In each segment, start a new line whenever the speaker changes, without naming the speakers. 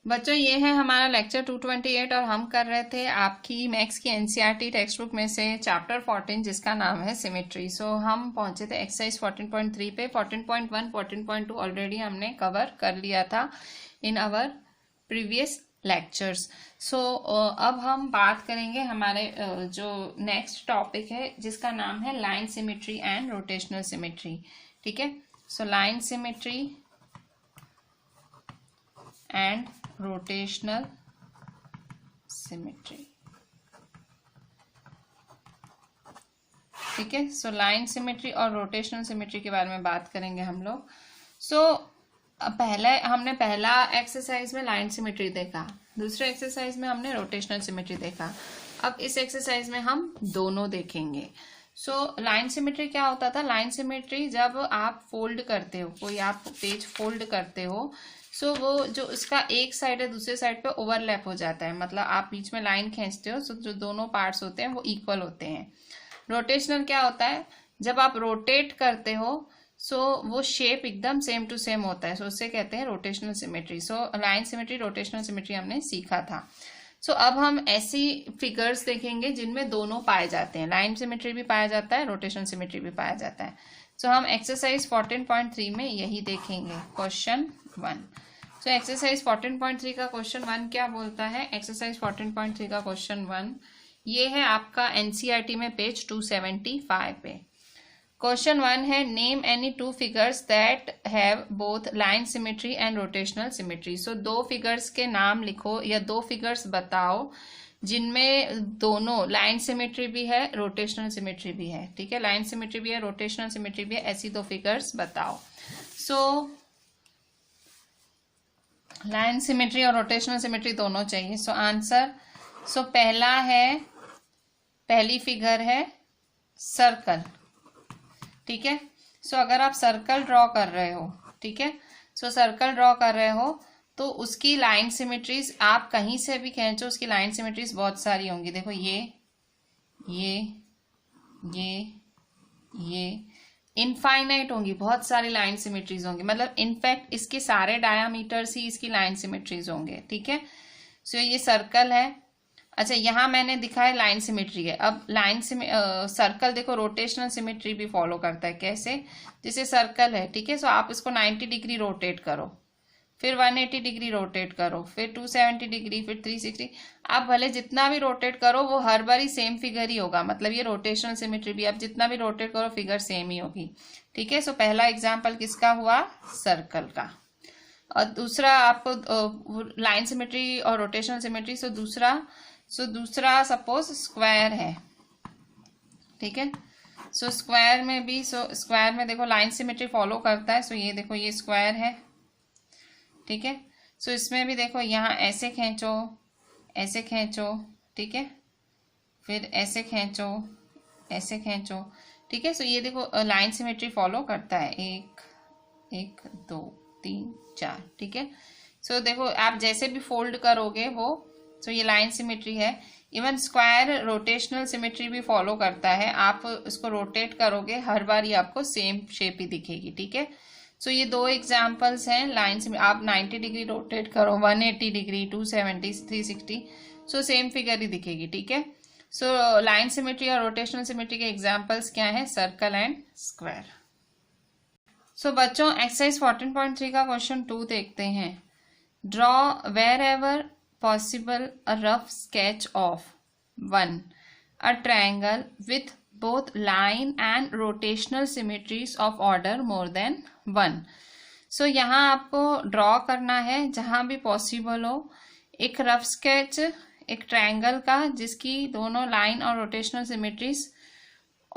बच्चों ये है हमारा लेक्चर 228 और हम कर रहे थे आपकी मैथ्स की एनसीईआरटी टेक्स्ट बुक में से चैप्टर 14 जिसका नाम है सिमेट्री। सो हम पहुंचे थे एक्सरसाइज 14.3 पे। 14.1 14.2 ऑलरेडी हमने कवर कर लिया था इन आवर प्रीवियस लेक्चर्स। सो अब हम बात करेंगे हमारे जो नेक्स्ट टॉपिक है जिसका नाम है line symmetry and rotational symmetry. ठीक है, so line symmetry and rotational symmetry. ठीक है, सो लाइन सिमेट्री और रोटेशनल सिमेट्री के बारे में बात करेंगे हम लोग। सो पहला एक्सरसाइज में लाइन सिमेट्री देखा, दूसरे एक्सरसाइज में हमने रोटेशनल सिमेट्री देखा। अब इस एक्सरसाइज में हम दोनों देखेंगे। सो लाइन सिमेट्री क्या होता था? लाइन सिमेट्री जब आप फोल्ड करते हो, कोई आप पेज फोल्ड करते हो, सो वो जो उसका एक साइड है दूसरे साइड पे ओवरलैप हो जाता है, मतलब आप बीच में लाइन खींचते हो, सो जो दोनों पार्ट्स होते हैं वो इक्वल होते हैं। रोटेशनल क्या होता है? जब आप रोटेट करते हो सो वो शेप एकदम सेम टू सेम होता है, सो उससे कहते हैं rotational symmetry. So line symmetry, rotational symmetry हमने सीखा था। सो अब हम ऐसी फिगर्स देखेंगे जिनमें दोनों पाए जाते हैं, लाइन सिमेट्री भी पाया जाता है, रोटेशनल सिमेट्री भी पाया जाता है। सो हम एक्सरसाइज 14.3 में यही देखेंगे। क्वेश्चन 1। सो एक्सरसाइज 14.3 का क्वेश्चन 1 क्या बोलता है? एक्सरसाइज 14.3 का क्वेश्चन 1 ये है आपका एनसीईआरटी में पेज 275 पे। क्वेश्चन 1 है name any two figures that have both line symmetry and rotational symmetry. So दो फिगर्स के नाम लिखो या दो फिगर्स बताओ जिनमें दोनों लाइन सिमेट्री भी है, रोटेशनल सिमेट्री भी है। ठीक है, लाइन सिमेट्री भी है, रोटेशनल सिमेट्री भी है, ऐसी दो फिगर्स बताओ। सो लाइन सिमेट्री और रोटेशनल सिमेट्री दोनों चाहिए। सो आंसर, सो पहली फिगर है सर्कल। ठीक है, सो अगर आप सर्कल ड्रॉ कर रहे हो, ठीक है, सो सर्कल ड्रॉ कर रहे हो तो उसकी लाइन सिमेट्रीज आप कहीं से भी खींचो, उसकी लाइन सिमेट्रीज बहुत सारी होंगी। देखो ये इनफाइनाइट होंगी, बहुत सारी लाइन सिमेट्रीज होंगी, मतलब इनफैक्ट इसके सारे डायामीटर्स ही इसकी लाइन सिमेट्रीज होंगे। ठीक है, सो ये सर्कल है। अच्छा, यहां मैंने दिखाया लाइन सिमेट्री है। अब सर्कल देखो रोटेशनल सिमेट्री भी फॉलो करता है। कैसे? जैसे सर्कल है, ठीक है, सो आप इसको 90 डिग्री रोटेट करो, फिर 180 डिग्री रोटेट करो, फिर 270 डिग्री, फिर 360। आप भले जितना भी रोटेट करो वो हर बार ही सेम फिगर ही होगा, मतलब ये रोटेशनल सिमेट्री भी, आप जितना भी रोटेट करो फिगर सेम ही होगी। ठीक है, सो पहला एग्जाम्पल किसका हुआ? सर्कल का। और दूसरा आपको लाइन सिमेट्री और रोटेशनल सिमेट्री, सो दूसरा सपोज स्क्वायर है। ठीक है, सो स्क्वायर में भी, स्क्वायर में देखो लाइन सिमेट्री फॉलो करता है। सो ये देखो ये स्क्वायर है। ठीक है, सो इसमें भी देखो यहाँ ऐसे खींचो, ऐसे खींचो, ठीक है, फिर ऐसे खींचो, ऐसे खींचो। ठीक है, सो ये देखो लाइन सिमेट्री फॉलो करता है। 1 2 3 4। ठीक है, सो देखो आप जैसे भी फोल्ड करोगे वो, सो ये लाइन सिमेट्री है। इवन स्क्वायर रोटेशनल सिमेट्री भी फॉलो करता है, आप इसको रोटेट करोगे हर बार ये आपको सेम शेप ही दिखेगी। ठीक है, सो ये दो एग्जांपल्स हैं लाइन सिमेट्री। आप 90 डिग्री रोटेट करो, 180 डिग्री, 270, 360, सो सेम फिगर ही दिखेगी। ठीक है, सो लाइन सिमेट्री और रोटेशनल सिमेट्री के एग्जांपल्स क्या है? Circle and square. सो बच्चों एक्सरसाइज 14.3 का क्वेश्चन 2 देखते हैं। Draw wherever possible a rough sketch of 1. A triangle with both line and rotational symmetries of order more than 1. So यहाँ आपको ड्रॉ करना है जहाँ भी पॉसिबल हो एक रफ स्केच एक ट्रायंगल का जिसकी दोनों लाइन और रोटेशनल सिमेट्रीज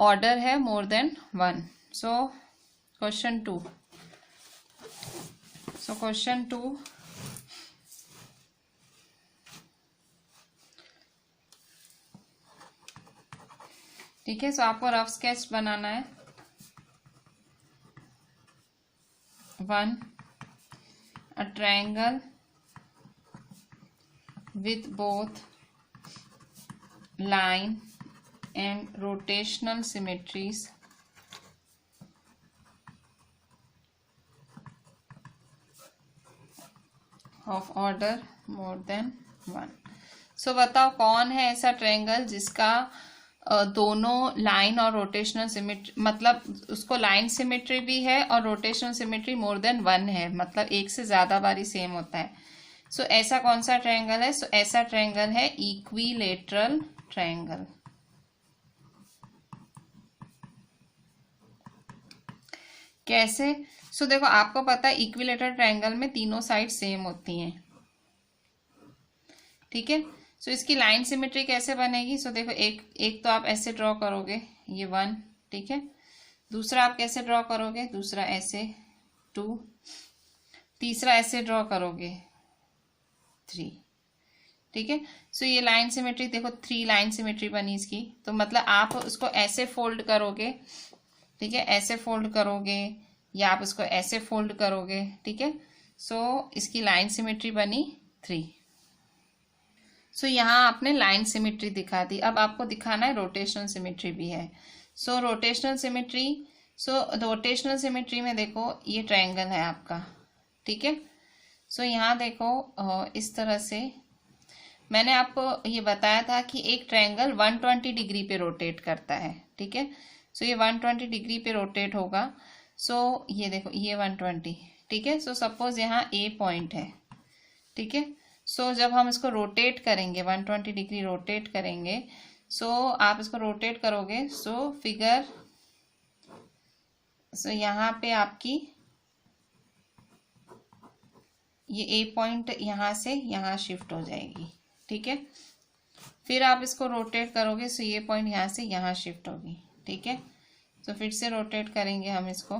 ऑर्डर है more than 1. So question 2. So question 2, ठीक है, सो आपको रफ स्केच बनाना है। 1. A triangle with both line and rotational symmetries of order more than 1। सो बताओ कौन है ऐसा ट्रायंगल जिसका दोनों लाइन और रोटेशनल सिमेट्री, मतलब उसको लाइन सिमेट्री भी है और रोटेशनल सिमेट्री मोर देन 1 है, मतलब एक से ज्यादा बारी सेम होता है। सो ऐसा कौन सा ट्रायंगल है? सो ऐसा ट्रायंगल है इक्विलेटरल ट्रायंगल। कैसे? सो देखो आपको पता है इक्विलेटरल ट्रायंगल में तीनों साइड सेम होती हैं, ठीक है। सो इसकी लाइन सिमेट्री कैसे बनेगी? सो देखो एक तो आप ऐसे ड्रॉ करोगे, ये 1, ठीक है। दूसरा आप कैसे ड्रॉ करोगे? दूसरा ऐसे 2, तीसरा ऐसे ड्रॉ करोगे 3, ठीक है। सो ये लाइन सिमेट्री देखो 3 लाइन सिमेट्री बनी इसकी। तो मतलब आप उसको ऐसे फोल्ड करोगे, ठीक है, ऐसे फोल्ड करोगे या आप इसको ऐसे फोल्ड करोगे, ठीक है। सो इसकी लाइन सिमेट्री बनी 3। सो यहाँ आपने लाइन सिमेट्री दिखा दी। अब आपको दिखाना है रोटेशनल सिमेट्री भी है। सो रोटेशनल सिमेट्री में देखो ये ट्रायंगल है आपका, ठीक है। सो यहाँ देखो इस तरह से मैंने आपको ये बताया था कि एक ट्रायंगल 120 डिग्री पे रोटेट करता है, ठीक है। सो ये 120 डिग्री पे रोटेट होगा। सो ये देखो ये 120, ठीक है। सो सपोज यहाँ ए पॉइंट है, ठीक है। सो जब हम इसको रोटेट करेंगे 120 डिग्री रोटेट करेंगे, सो आप इसको रोटेट करोगे, सो यहाँ पे आपकी ये ए पॉइंट यहाँ से यहाँ शिफ्ट हो जाएगी, ठीक है। फिर आप इसको रोटेट करोगे, सो ये पॉइंट यहाँ से यहाँ शिफ्ट होगी, ठीक है। तो फिर से रोटेट करेंगे हम इसको,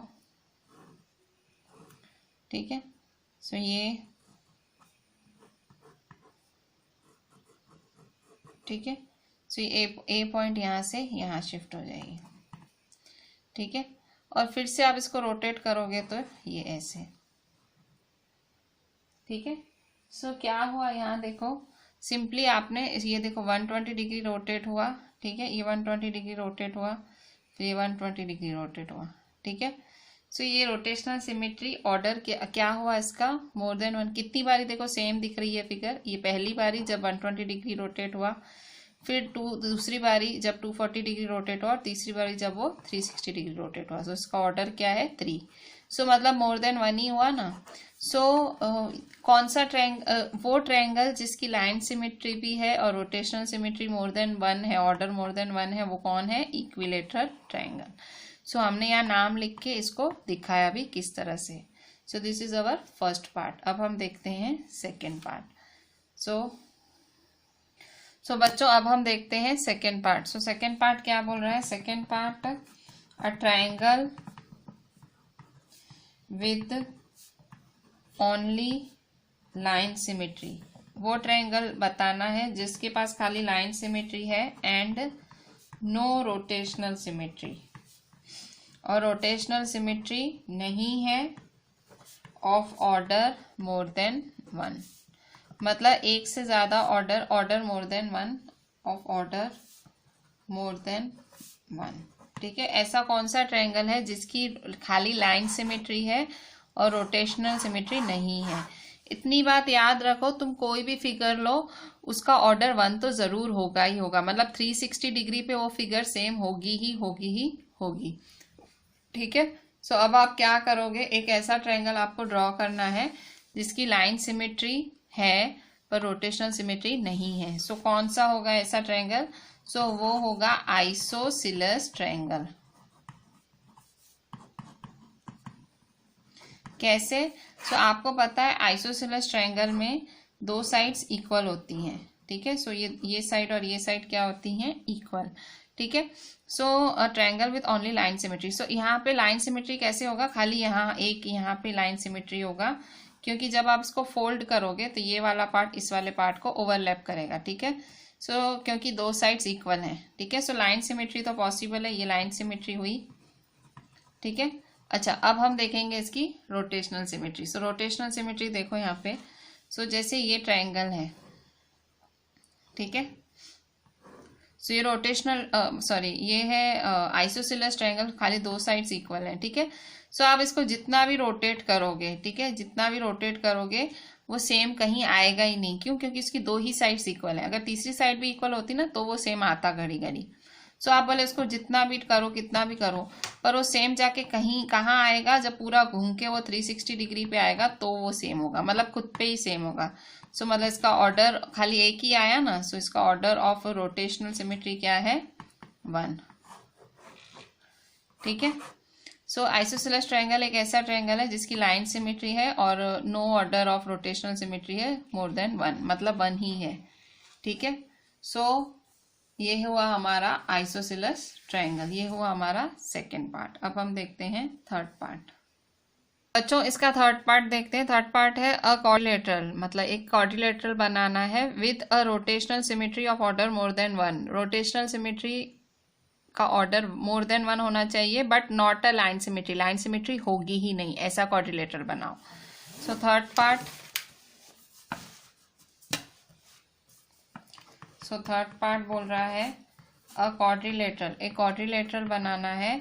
ठीक है। सो ये, ठीक है। सो ये ए पॉइंट यहाँ से यहाँ शिफ्ट हो जाएगी, ठीक है। और फिर से आप इसको रोटेट करोगे तो ये ऐसे, ठीक है। सो क्या हुआ यहाँ देखो, सिंपली आपने ये देखो 120 डिग्री रोटेट हुआ, ठीक है। ये 120 डिग्री रोटेट हुआ, फिर ये 120 डिग्री रोटेट हुआ, ठीक है। सो ये रोटेशनल सिमेट्री ऑर्डर क्या हुआ इसका? मोर देन 1। कितनी बारी देखो सेम दिख रही है फिगर। ये पहली बारी जब 120 डिग्री रोटेट हुआ, फिर दूसरी बारी जब 240 डिग्री रोटेट हुआ, और तीसरी बारी जब वो 360 डिग्री रोटेट हुआ। सो इसका ऑर्डर क्या है? 3। सो मतलब मोर देन 1 ही हुआ ना। सो कौन सा वो ट्रायंगल जिसकी लाइन सिमेट्री भी है और रोटेशनल सिमेट्री मोर देन 1 है, ऑर्डर मोर देन 1 है, वो कौन है? Equilateral triangle. सो हमने यहाँ नाम लिख के इसको दिखाया भी किस तरह से। सो this is our first part. अब हम देखते हैं सेकेंड पार्ट। सो बच्चों अब हम देखते हैं second part. So second part क्या बोल रहा है? Second part, a triangle with only line symmetry. वो ट्रायंगल बताना है जिसके पास खाली लाइन सिमेट्री है एंड नो रोटेशनल सिमेट्री, और रोटेशनल सिमेट्री नहीं है ऑफ ऑर्डर मोर देन 1, मतलब एक से ज्यादा order more than 1, of order more than 1, ठीक है। ऐसा कौन सा ट्रायंगल है जिसकी खाली लाइन सिमेट्री है और रोटेशनल सिमेट्री नहीं है? इतनी बात याद रखो, तुम कोई भी फिगर लो उसका ऑर्डर 1 तो जरूर होगा ही होगा, मतलब 360 डिग्री पे वो फिगर सेम होगी ही होगी, ठीक है। सो अब आप क्या करोगे, एक ऐसा ट्रायंगल आपको ड्रॉ करना है जिसकी लाइन सिमेट्री है पर रोटेशनल सिमेट्री नहीं है। सो कौन सा होगा ऐसा ट्रायंगल? सो वो होगा आइसोसेलेस ट्रायंगल। कैसे? सो आपको पता है आइसोसेलेस ट्रायंगल में 2 साइड्स इक्वल होती हैं, ठीक है। सो ये साइड और ये साइड क्या होती हैं? इक्वल, ठीक है। So triangle with only line symmetry. So यहाँ पे लाइन सिमेट्री कैसे होगा? खाली यहाँ पे लाइन सिमेट्री होगा, क्योंकि जब आप इसको फोल्ड करोगे तो ये वाला पार्ट इस वाले पार्ट को ओवरलैप करेगा, ठीक है। सो क्योंकि 2 साइड्स इक्वल हैं, ठीक है। सो लाइन सिमेट्री तो पॉसिबल है, ये लाइन सिमेट्री हुई, ठीक है। अच्छा अब हम देखेंगे इसकी रोटेशनल सिमेट्री। सो रोटेशनल सिमेट्री देखो यहाँ पे, सो जैसे ये ट्रायंगल है, ठीक है। सो ये रोटेशनल ये है आइसोसेलेस ट्रायंगल, खाली 2 साइड्स इक्वल हैं, ठीक है। सो आप इसको जितना भी रोटेट करोगे, ठीक है, जितना भी रोटेट करोगे वो सेम कहीं आएगा ही नहीं। क्यों? क्योंकि उसकी दो ही साइड्स इक्वल है। अगर तीसरी साइड भी इक्वल होती ना तो वो सेम आता घड़ी घड़ी। सो आप बोले उसको जितना भी करो कितना भी करो, पर वो सेम जाके कहीं कहाँ आएगा? जब पूरा घूम के वो 360 डिग्री पे आएगा तो वो सेम होगा, मतलब खुद पे ही सेम होगा। सो मतलब इसका ऑर्डर खाली एक ही आया ना, सो इसका ऑर्डर ऑफ रोटेशनल सिमेट्री क्या है? 1। ठीक है। सो आइसोसेलेस ट्रायंगल एक ऐसा ट्रायंगल है जिसकी लाइन सिमेट्री है और no order of rotational symmetry है मोर देन 1, मतलब 1 ही है। ठीक है। सो ये हुआ हमारा आइसोसेलेस ट्रायंगल, ये हुआ हमारा सेकेंड पार्ट। अब हम देखते हैं थर्ड पार्ट। बच्चों इसका थर्ड पार्ट देखते हैं। थर्ड पार्ट है अ क्वाड्रिलेटरल, मतलब एक क्वाड्रिलेटरल बनाना है with a rotational symmetry of order more than 1। Rotational symmetry का ऑर्डर मोर देन 1 होना चाहिए, but not a line symmetry. Line symmetry होगी ही नहीं, ऐसा क्वाड्रिलेटरल बनाओ। सो थर्ड पार्ट बोल रहा है अ क्वाड्रिलेटरल, एक क्वाड्रिलेटरल बनाना है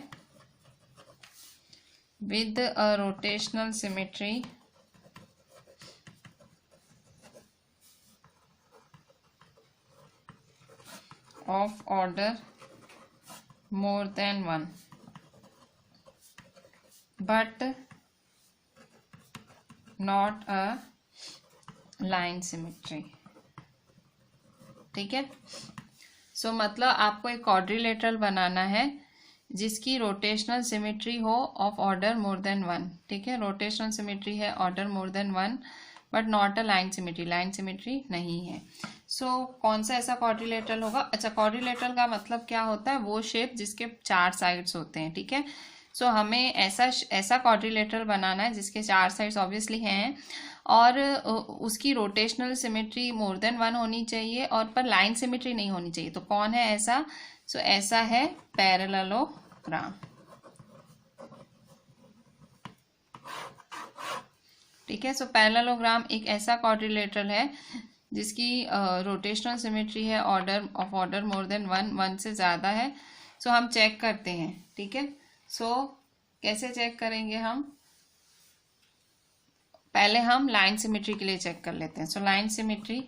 with a rotational symmetry of order more than 1 but not a line symmetry। ठीक है। सो मतलब आपको एक क्वाड्रिलेटरल बनाना है जिसकी रोटेशनल सिमेट्री हो ऑफ ऑर्डर मोर देन 1। ठीक है, रोटेशनल सिमेट्री है order more than 1 but not a line symmetry, line symmetry नहीं है। सो कौन सा ऐसा क्वाड्रिलेटरल होगा? अच्छा, क्वाड्रिलेटरल का मतलब क्या होता है? वो शेप जिसके 4 साइड्स होते हैं। ठीक है। सो हमें ऐसा क्वाड्रिलेटरल बनाना है जिसके 4 साइड्स ऑब्वियसली हैं और उसकी रोटेशनल सिमेट्री मोर देन 1 होनी चाहिए और पर लाइन सिमेट्री नहीं होनी चाहिए। तो कौन है ऐसा? सो ऐसा है पैरेललोग्राम। ठीक है। सो पैरेललोग्राम एक ऐसा क्वाड्रिलेटरल है जिसकी रोटेशनल सिमेट्री है order of order more than 1 से ज़्यादा है। सो हम चेक करते हैं। ठीक है। सो कैसे चेक करेंगे हम? पहले हम लाइन सिमेट्री के लिए चेक कर लेते हैं। सो लाइन सिमेट्री,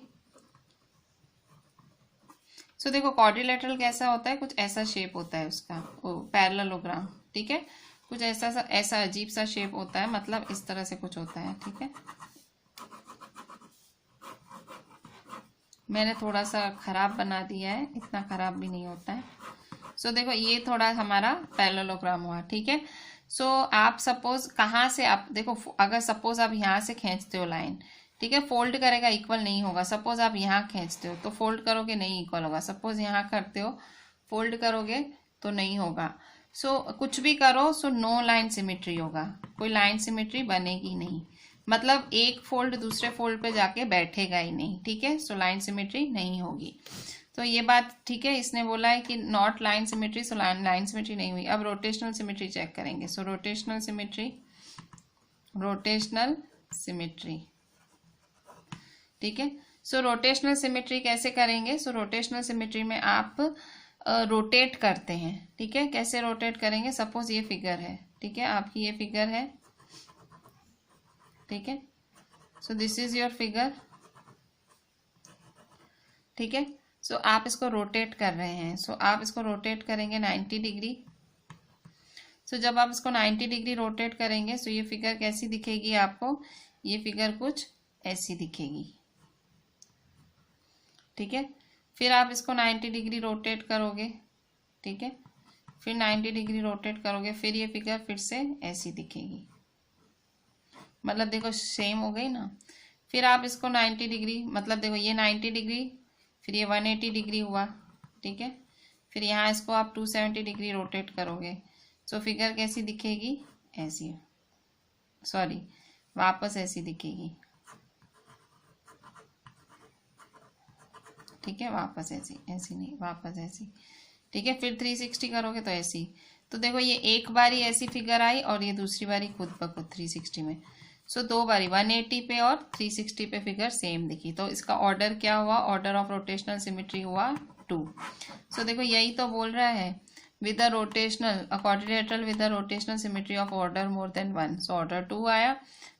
सो देखो क्वाड्रिलेटरल कैसा होता है? कुछ ऐसा शेप होता है उसका, पैरेललोग्राम। ठीक है, कुछ ऐसा अजीब सा शेप होता है, मतलब इस तरह से कुछ होता है। ठीक है, मैंने थोड़ा सा खराब बना दिया है, इतना खराब भी नहीं होता है। सो देखो ये थोड़ा हमारा पैरेललोग्राम हुआ। ठीक है। सो आप सपोज कहाँ से, आप देखो अगर सपोज आप यहाँ से खींचते हो लाइन, ठीक है, फोल्ड करेगा इक्वल नहीं होगा। सपोज आप यहाँ खींचते हो तो फोल्ड करोगे नहीं इक्वल होगा। सपोज यहाँ करते हो फोल्ड करोगे तो नहीं होगा। सो कुछ भी करो सो नो लाइन सिमेट्री होगा, कोई लाइन सिमेट्री बनेगी नहीं, मतलब एक फोल्ड दूसरे फोल्ड पे जाके बैठेगा ही नहीं। ठीक है। सो लाइन सिमेट्री नहीं होगी। तो ये बात ठीक है। इसने बोला है कि not line symmetry, so line symmetry नहीं हुई। अब रोटेशनल सिमेट्री चेक करेंगे। सो रोटेशनल सिमेट्री ठीक है। सो रोटेशनल सिमेट्री कैसे करेंगे? सो रोटेशनल सिमेट्री में आप रोटेट करते हैं। ठीक है, कैसे रोटेट करेंगे? सपोज ये फिगर है, ठीक है, आपकी ये फिगर है। ठीक है, सो दिस इज योर फिगर। ठीक है, सो आप इसको रोटेट कर रहे हैं। सो आप इसको रोटेट करेंगे 90 डिग्री। सो जब आप इसको 90 डिग्री रोटेट करेंगे सो ये फिगर कैसी दिखेगी आपको? ये फिगर कुछ ऐसी दिखेगी। ठीक है, फिर आप इसको 90 डिग्री रोटेट करोगे। ठीक है, फिर 90 डिग्री रोटेट करोगे, फिर ये फिगर फिर से ऐसी दिखेगी। मतलब देखो सेम हो गई ना। फिर आप इसको 90 डिग्री, मतलब देखो ये 90 डिग्री, फिर ये 180 डिग्री हुआ। ठीक है, फिर यहाँ इसको आप 270 डिग्री रोटेट करोगे। सो फिगर कैसी दिखेगी? ऐसी, सॉरी वापस ऐसी दिखेगी। ठीक है, वापस ऐसी, ऐसी नहीं, वापस ऐसी। ठीक है, फिर 360 करोगे तो ऐसी। तो देखो ये एक बारी ऐसी फिगर आई और ये दूसरी बारी खुद ब खुद 360 में। सो दो बारी 180 पे और 360 पे फिगर सेम दिखी। तो इसका ऑर्डर क्या हुआ? ऑर्डर ऑफ रोटेशनल सिमेट्री हुआ 2। सो देखो यही तो बोल रहा है, with a rotational, a quadrilateral with a rotational symmetry of order more than 1. So order 2 आया,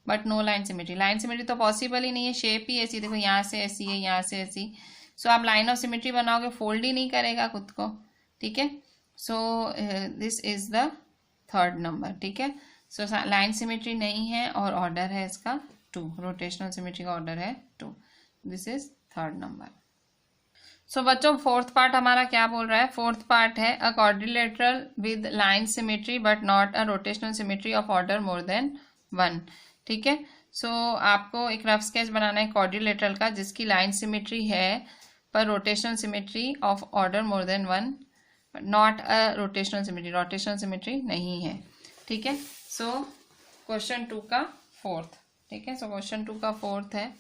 but no line symmetry. Line symmetry तो पॉसिबल ही नहीं है, शेप ही ऐसी, देखो यहाँ से ऐसी है, यहाँ से ऐसी. सो आप लाइन ऑफ सिमेट्री बनाओगे, फोल्ड ही नहीं करेगा खुद को. ठीक है, सो this is the third number. ठीक है, सो लाइन सिमेट्री नहीं है और ऑर्डर है इसका 2. रोटेशनल सिमेट्री का ऑर्डर है 2. This is third number. So बच्चों फोर्थ पार्ट हमारा क्या बोल रहा है? फोर्थ पार्ट है अ quadrilateral with line symmetry but not a rotational symmetry of order more than 1. ठीक है, सो आपको एक रफ स्केच बनाना है क्वाड्रिलेटरल का जिसकी लाइन सिमेट्री है पर rotational symmetry of order more than 1, not a rotational symmetry, rotational symmetry नहीं है. ठीक है, सो क्वेश्चन 2 का फोर्थ. ठीक है, सो क्वेश्चन 2 का फोर्थ है.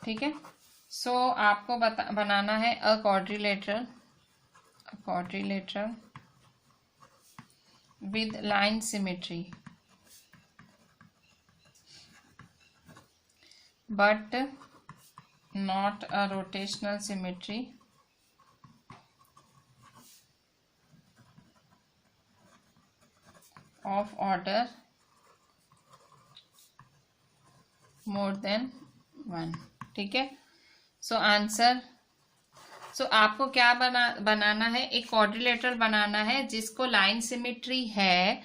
ठीक है, सो आपको बनाना है अ quadrilateral with line symmetry but not a rotational symmetry of order more than 1. ठीक है, सो आंसर, सो आपको क्या बनाना है? एक क्वाड्रिलेटरल बनाना है जिसको लाइन सिमेट्री है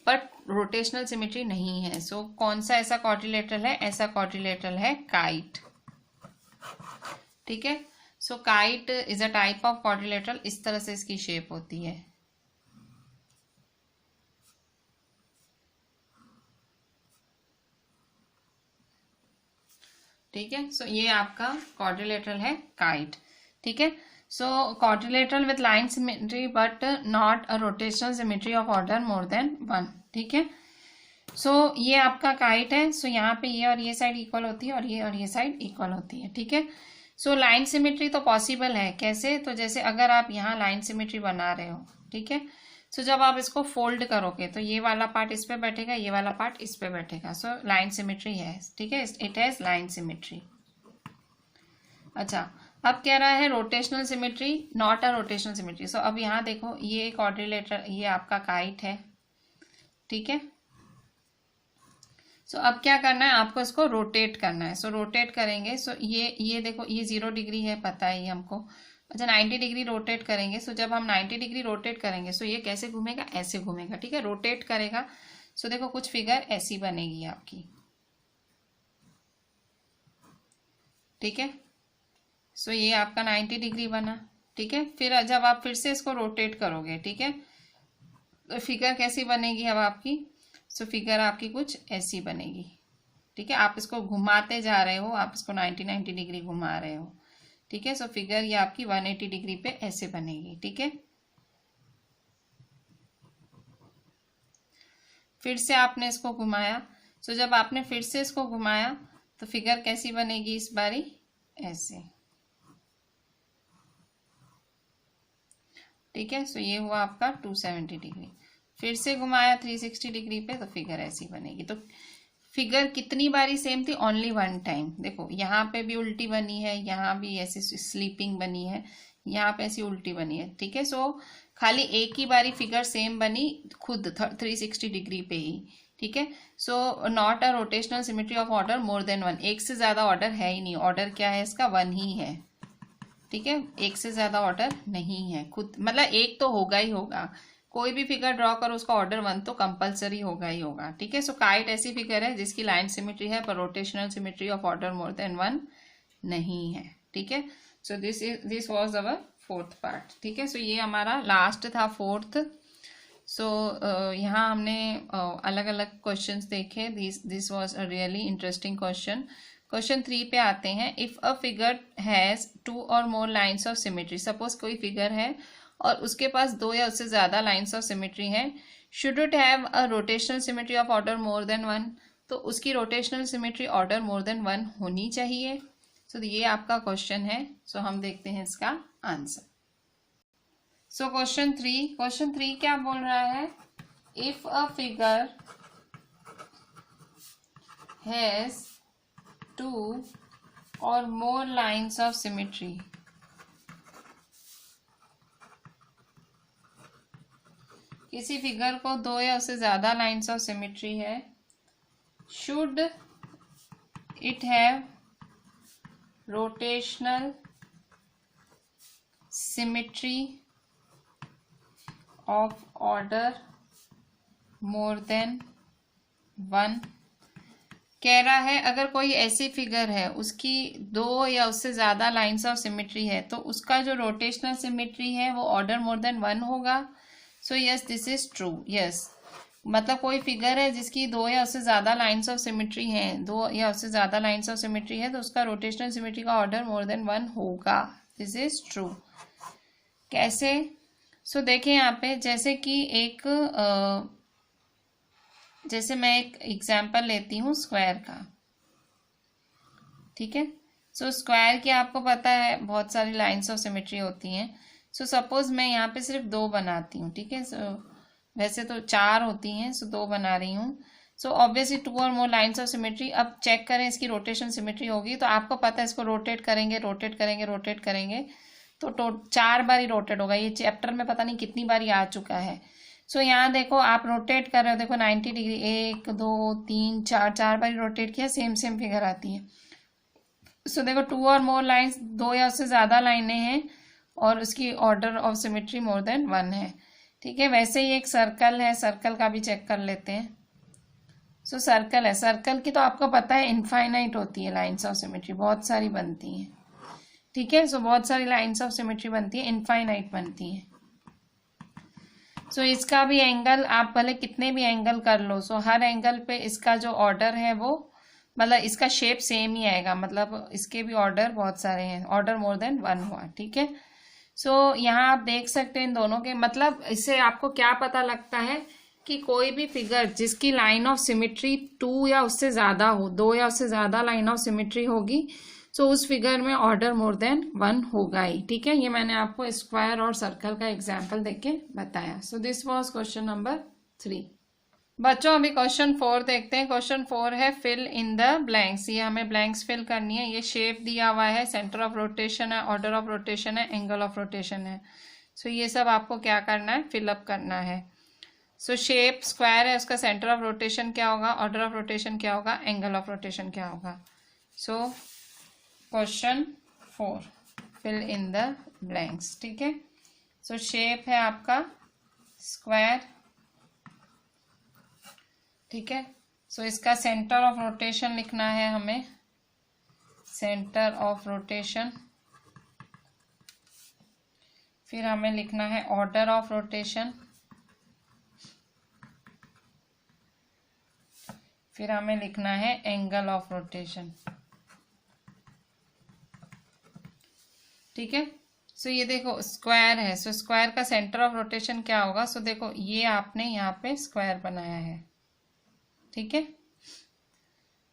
बट रोटेशनल सिमेट्री नहीं है. सो कौन सा ऐसा क्वाड्रिलेटरल है? ऐसा क्वाड्रिलेटरल है काइट. ठीक है, so kite is a type of quadrilateral. इस तरह से इसकी शेप होती है. ठीक है, सो ये आपका क्वाड्रिलेटरल है काइट. ठीक है, so quadrilateral with line symmetry but not a rotational symmetry of order more than 1. ठीक है, सो ये आपका काइट है. सो यहाँ पे ये और ये साइड इक्वल होती है और ये साइड इक्वल होती है. ठीक है, सो लाइन सिमेट्री तो पॉसिबल है. कैसे? तो जैसे अगर आप यहाँ लाइन सिमेट्री बना रहे हो, ठीक है, सो जब आप इसको फोल्ड करोगे तो ये वाला पार्ट इस पे बैठेगा, ये वाला पार्ट इस पे बैठेगा. सो लाइन सिमेट्री है. ठीक है, इट हैज लाइन सिमेट्री. अच्छा, अब कह रहा है rotational symmetry, not a rotational symmetry. So अब यहाँ देखो, ये क्वाड्रिलेटरल, ये आपका काइट है. ठीक है, सो अब क्या करना है? आपको इसको रोटेट करना है. सो रोटेट करेंगे. सो ये देखो, ये 0 डिग्री है, पता है ये हमको. अच्छा, 90 डिग्री रोटेट करेंगे. सो जब हम 90 डिग्री रोटेट करेंगे, सो ये कैसे घूमेगा? ऐसे घूमेगा. ठीक है, रोटेट करेगा. सो देखो कुछ फिगर ऐसी बनेगी आपकी. ठीक है, सो ये आपका 90 डिग्री बना. ठीक है, फिर जब आप फिर से इसको रोटेट करोगे, ठीक है, तो फिगर कैसी बनेगी अब आपकी? सो फिगर आपकी कुछ ऐसी बनेगी. ठीक है, आप इसको घुमाते जा रहे हो, आप इसको 90 डिग्री घुमा रहे हो. ठीक है, सो फिगर ये आपकी 180 डिग्री पे ऐसे बनेगी. ठीक है, फिर से आपने इसको घुमाया. सो जब आपने फिर से इसको घुमाया तो फिगर कैसी बनेगी इस बारी? ऐसे. ठीक है, सो ये हुआ आपका 270 डिग्री. फिर से घुमाया 360 डिग्री पे तो फिगर ऐसी बनेगी. तो फिगर कितनी बारी सेम थी? Only 1 time. देखो यहाँ पे भी उल्टी बनी है, यहाँ भी ऐसी स्लीपिंग बनी है, यहाँ पे ऐसी उल्टी बनी है. ठीक है, सो खाली एक ही बारी फिगर सेम बनी खुद 360 डिग्री पे ही. ठीक है, so not a rotational symmetry of order more than 1. एक से ज्यादा ऑर्डर है ही नहीं. ऑर्डर क्या है इसका? 1 ही है. ठीक है, एक से ज्यादा ऑर्डर नहीं है खुद, मतलब एक तो होगा ही होगा. कोई भी फिगर ड्रॉ करो उसका ऑर्डर 1 तो कंपलसरी होगा ही होगा. ठीक है, सो काइट ऐसी फिगर है जिसकी लाइन सिमेट्री है पर rotational symmetry of order more than 1 नहीं है. ठीक है, so this was our fourth part. ठीक है, सो ये हमारा लास्ट था फोर्थ. सो यहाँ हमने अलग अलग क्वेश्चंस देखे. This was a really interesting question. Question 3 पे आते हैं. इफ अ फिगर हैज 2 और more lines of symmetry. Suppose कोई फिगर है और उसके पास 2 या उससे ज्यादा लाइन्स ऑफ सिमेट्री हैं. Should it have a rotational symmetry of order more than 1. तो उसकी rotational symmetry order more than 1 होनी चाहिए. सो ये आपका क्वेश्चन है. सो हम देखते हैं इसका आंसर. सो क्वेश्चन 3 क्या बोल रहा है? If a figure has 2 or more lines of symmetry. किसी फिगर को दो या उससे ज्यादा लाइन्स ऑफ सिमेट्री है, should it have rotational symmetry of order more than 1। कह रहा है अगर कोई ऐसी फिगर है उसकी दो या उससे ज्यादा लाइन्स ऑफ सिमेट्री है तो उसका जो रोटेशनल सिमेट्री है वो ऑर्डर मोर देन 1 होगा। So yes this is true. Yes, मतलब कोई फिगर है जिसकी दो या उससे ज्यादा लाइन्स ऑफ सिमेट्री हैं, दो या उससे ज्यादा लाइन्स ऑफ सिमेट्री है तो उसका रोटेशनल सिमेट्री का ऑर्डर मोर देन 1 होगा। This is true. कैसे? सो देखें यहाँ पे, जैसे कि जैसे मैं एक एग्जाम्पल लेती हूँ स्क्वायर का, ठीक है। सो स्क्वायर की आपको पता है बहुत सारी लाइन्स ऑफ सिमेट्री होती हैं। सो सपोज मैं यहाँ पे सिर्फ 2 बनाती हूँ, ठीक है। वैसे तो 4 होती हैं, सो 2 बना रही हूँ। सो ऑब्वियसली 2 और मोर लाइन्स ऑफ सिमेट्री। अब चेक करें इसकी रोटेशन सिमेट्री होगी तो आपको पता है इसको रोटेट करेंगे रोटेट करेंगे रोटेट करेंगे तो 4 बार ही रोटेट होगा। ये चैप्टर में पता नहीं कितनी बार आ चुका है। सो यहाँ देखो आप रोटेट कर रहे हो, देखो 90 डिग्री, 1 2 3 4 बार रोटेट किया, सेम फिगर आती है। सो देखो 2 और मोर लाइन्स, 2 या उससे ज़्यादा लाइनें हैं और उसकी order of symmetry more than 1 है, ठीक है। वैसे ही एक सर्कल है, सर्कल का भी चेक कर लेते हैं। सो सर्कल है, सर्कल की तो आपको पता है इनफाइनाइट होती है लाइन्स ऑफ सिमेट्री, बहुत सारी बनती हैं, ठीक है। सो बहुत सारी लाइन्स ऑफ सिमेट्री बनती है, इनफाइनाइट बनती हैं। सो इसका भी एंगल आप भले कितने भी एंगल कर लो, सो हर एंगल पे इसका जो ऑर्डर है वो, मतलब इसका शेप सेम ही आएगा, मतलब इसके भी ऑर्डर बहुत सारे हैं, ऑर्डर मोर देन 1 हुआ, ठीक है। सो यहाँ आप देख सकते हैं इन दोनों के, मतलब इससे आपको क्या पता लगता है कि कोई भी फिगर जिसकी लाइन ऑफ सिमेट्री 2 या उससे ज़्यादा हो, 2 या उससे ज़्यादा लाइन ऑफ सिमेट्री होगी, सो उस फिगर में ऑर्डर मोर देन 1 होगा ही, ठीक है। ये मैंने आपको स्क्वायर और सर्कल का एग्जाम्पल देके बताया। So this was question number 3। बच्चों अभी क्वेश्चन 4 देखते हैं। क्वेश्चन 4 है फिल इन द ब्लैंक्स। ये हमें ब्लैंक्स फिल करनी है। ये शेप दिया हुआ है, सेंटर ऑफ रोटेशन है, ऑर्डर ऑफ रोटेशन है, एंगल ऑफ रोटेशन है। सो ये सब आपको क्या करना है, फिलअप करना है। सो शेप स्क्वायर है, उसका सेंटर ऑफ रोटेशन क्या होगा, ऑर्डर ऑफ रोटेशन क्या होगा, एंगल ऑफ रोटेशन क्या होगा। So question 4 fill in the blanks, ठीक है। सो शेप है आपका स्क्वायर, ठीक है। सो इसका सेंटर ऑफ रोटेशन लिखना है हमें, सेंटर ऑफ रोटेशन। फिर हमें लिखना है ऑर्डर ऑफ रोटेशन। फिर हमें लिखना है एंगल ऑफ रोटेशन, ठीक है। सो ये देखो स्क्वायर है, सो स्क्वायर का सेंटर ऑफ रोटेशन क्या होगा। सो देखो ये आपने यहाँ पे स्क्वायर बनाया है, ठीक है।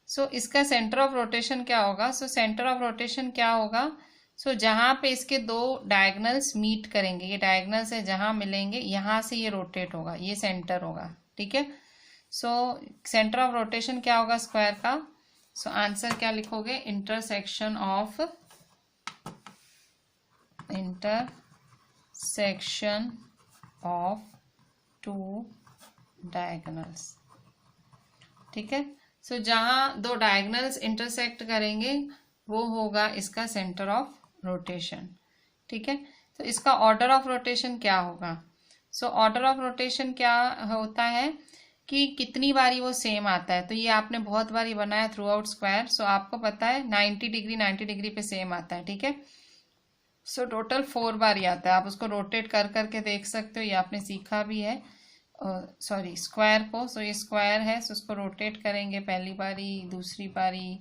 सो इसका सेंटर ऑफ रोटेशन क्या होगा। सो सेंटर ऑफ रोटेशन क्या होगा, सो जहाँ पे इसके 2 डायगोनल्स मीट करेंगे, ये डायगोनल्स है जहाँ मिलेंगे, यहाँ से ये रोटेट होगा, ये सेंटर होगा, ठीक है। सो सेंटर ऑफ रोटेशन क्या होगा स्क्वायर का। सो आंसर क्या लिखोगे, इंटरसेक्शन ऑफ टू डायगोनल्स, ठीक है। सो जहाँ 2 डायगोनल्स इंटरसेक्ट करेंगे वो होगा इसका सेंटर ऑफ रोटेशन, ठीक है। तो इसका ऑर्डर ऑफ रोटेशन क्या होगा। सो ऑर्डर ऑफ रोटेशन क्या होता है कि कितनी बारी वो सेम आता है। तो ये आपने बहुत बारी बनाया थ्रू आउट स्क्वायर, सो आपको पता है 90 डिग्री पे सेम आता है, ठीक है। सो टोटल 4 बार आता है। आप उसको रोटेट कर करके देख सकते हो, ये आपने सीखा भी है, सॉरी स्क्वायर को। सो ये स्क्वायर है, सो उसको रोटेट करेंगे, पहली बारी, दूसरी बारी,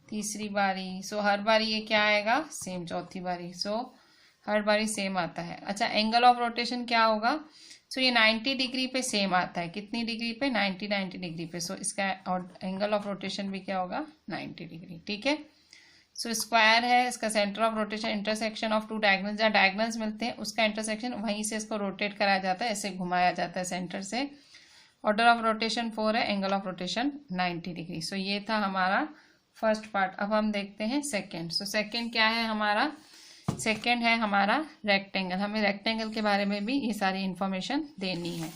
तीसरी बारी। सो हर बारी ये क्या आएगा, सेम, चौथी बारी। सो हर बारी सेम आता है। अच्छा एंगल ऑफ रोटेशन क्या होगा। सो ये 90 डिग्री पे सेम आता है, कितनी डिग्री पे, 90 डिग्री पे। सो इसका एंगल ऑफ रोटेशन भी क्या होगा, 90 डिग्री, ठीक है। सो स्क्वायर है, इसका centre of rotation intersection of 2 diagonals, जहाँ डायगोनल्स मिलते हैं उसका इंटरसेक्शन, वहीं से इसको रोटेट कराया जाता है, ऐसे घुमाया जाता है सेंटर से। ऑर्डर ऑफ रोटेशन 4 है, एंगल ऑफ रोटेशन 90 डिग्री। सो ये था हमारा फर्स्ट पार्ट। अब हम देखते हैं सेकेंड। सो सेकेंड क्या है हमारा, सेकेंड है हमारा रेक्टेंगल। हमें रेक्टेंगल के बारे में भी ये सारी इंफॉर्मेशन देनी है।